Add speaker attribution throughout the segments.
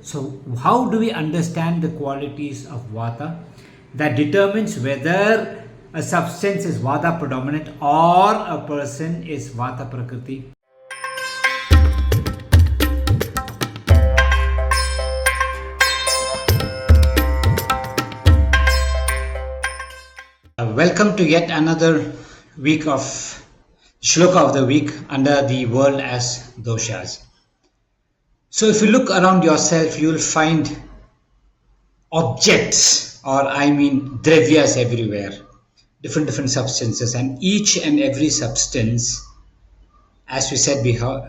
Speaker 1: So, how do we understand the qualities of Vata that determines whether a substance is Vata predominant or a person is Vata Prakriti? Welcome to yet another week of shloka of the week under the world as doshas. So, if you look around yourself, you will find objects, or dravyas everywhere, different substances, and each and every substance, as we said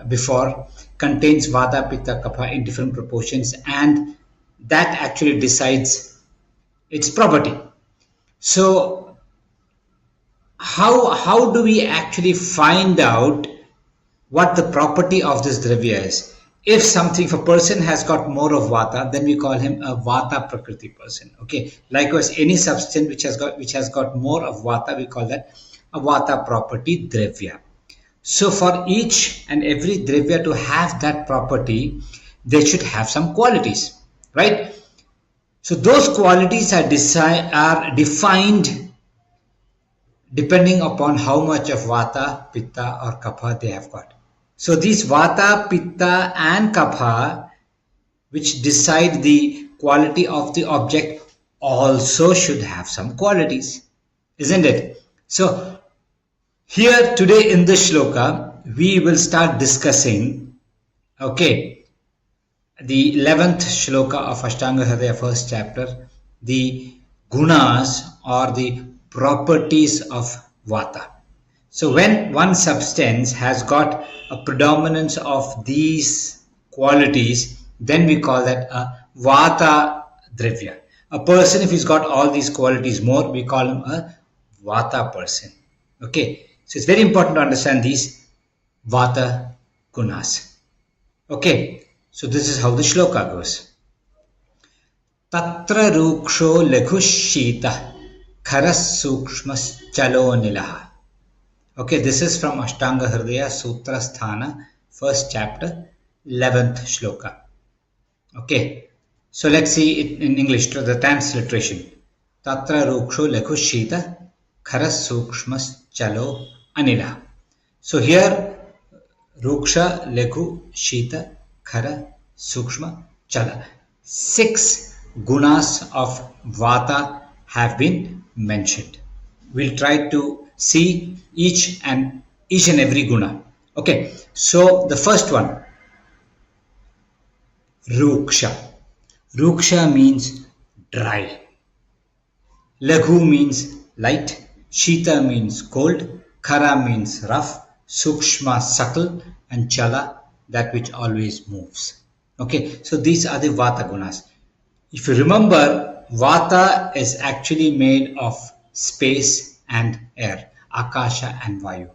Speaker 1: before, contains Vata, Pitta, Kapha in different proportions, and that actually decides its property. So, how do we actually find out what the property of this dravya is? If a person has got more of Vata, then we call him a Vata Prakriti person. Okay. Likewise, any substance which has got more of Vata, we call that a Vata property dravya. So for each and every dravya to have that property, they should have some qualities, right? So those qualities are defined depending upon how much of Vata, Pitta or Kapha they have got. So these Vata, Pitta and Kapha, which decide the quality of the object, also should have some qualities, isn't it? So here today in this shloka, we will start discussing, the 11th shloka of Ashtanga Hridaya, first chapter, the gunas or the properties of Vata. So when one substance has got a predominance of these qualities, then we call that a Vata dravya. A person, if he's got all these qualities more, we call him a Vata person. Okay, so it's very important to understand these Vata gunas. Okay, so this is how the shloka goes. Tatra Ruksho Laghu Sheeta Khara Sukshma Chala. Okay, this is from Ashtanga Hridaya Sutra Sthana, first chapter, 11th shloka. Okay, so let's see it in English, the transliteration. Tatra Ruksho Laghu Sheeta Khara Sukshma Chalo Anila. So here, Ruksha, Laghu, Sheeta, Khara, Sukshma, Chala. 6 gunas of Vata have been mentioned. We'll try to see each and every guna. Okay, so the first one, Ruksha. Ruksha means dry. Laghu means light. Sheeta means cold. Khara means rough. Sukshma, subtle. And Chala, that which always moves. Okay, so these are the Vata gunas. If you remember, Vata is actually made of space and air, Akasha and Vayu.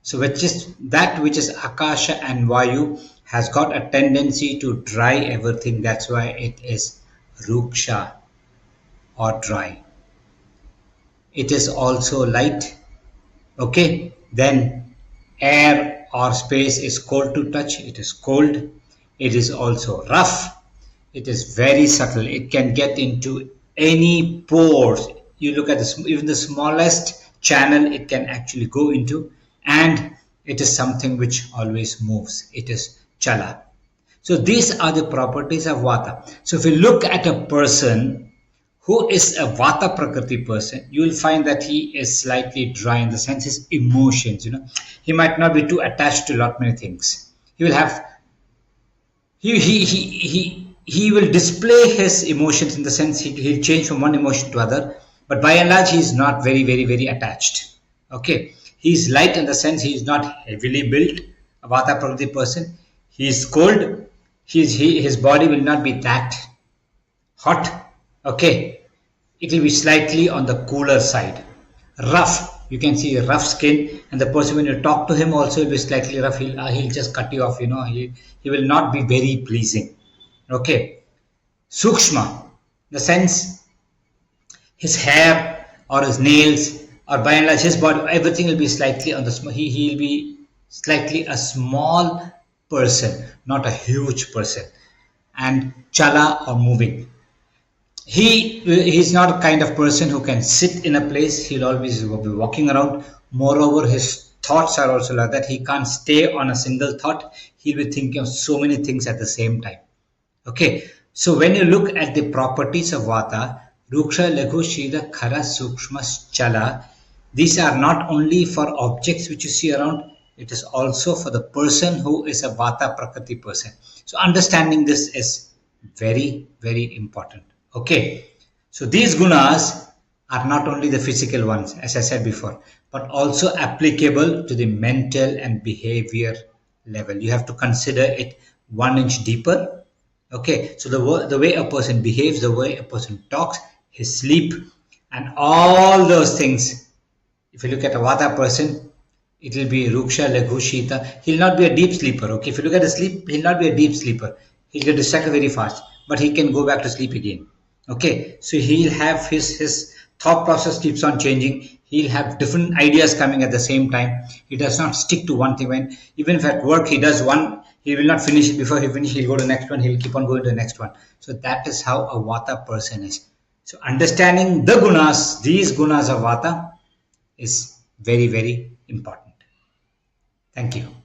Speaker 1: So which is Akasha and Vayu has got a tendency to dry everything. That's why it is Ruksha or dry. It is also light. Okay, then air or space is cold to touch. It is cold. It is also rough. It is very subtle. It can get into any pores. You look at even the smallest channel, it can actually go into, and it is something which always moves. It is Chala. So these are the properties of Vata. So if you look at a person who is a Vata Prakriti person, you will find that he is slightly dry in the sense his emotions, he might not be too attached to lot many things. He will have he will display his emotions in the sense he'll change from one emotion to other, but by and large he is not very attached. Okay, he is light in the sense he is not heavily built, a Vata Prakriti person. He is cold. His body will not be that hot. Okay, it will be slightly on the cooler side. Rough, you can see rough skin, and the person, when you talk to him also, will be slightly rough. He'll just cut you off. He will not be very pleasing. Okay, Sukshma, the sense his hair or his nails, or by and large his body, everything will be slightly on the small. He'll be slightly a small person, not a huge person. and Chala or moving. He's not a kind of person who can sit in a place. He'll always be walking around. Moreover, his thoughts are also like that. He can't stay on a single thought. He'll be thinking of so many things at the same time. Okay, so when you look at the properties of Vata, Ruksha, Laghu, Sheeta, Khara, Sukshma, Chala, these are not only for objects which you see around, it is also for the person who is a Vata Prakriti person. So understanding this is very, very important. Okay, so these gunas are not only the physical ones, as I said before, but also applicable to the mental and behavior level. You have to consider it 1 inch deeper. Okay, so the way a person behaves, the way a person talks, his sleep, and all those things. If you look at a Vata person, it will be Ruksha, Laghu, Sheeta. He'll not be a deep sleeper. Okay, if you look at his sleep, he'll not be a deep sleeper. He'll get distracted very fast, but he can go back to sleep again. Okay, so he'll have his thought process keeps on changing. He'll have different ideas coming at the same time. He does not stick to one thing. When even if at work he does one, he will not finish it before he finish. He'll go to the next one. He'll keep on going to the next one. So that is how a Vata person is. So understanding the gunas, these gunas of Vata, is very, very important. Thank you.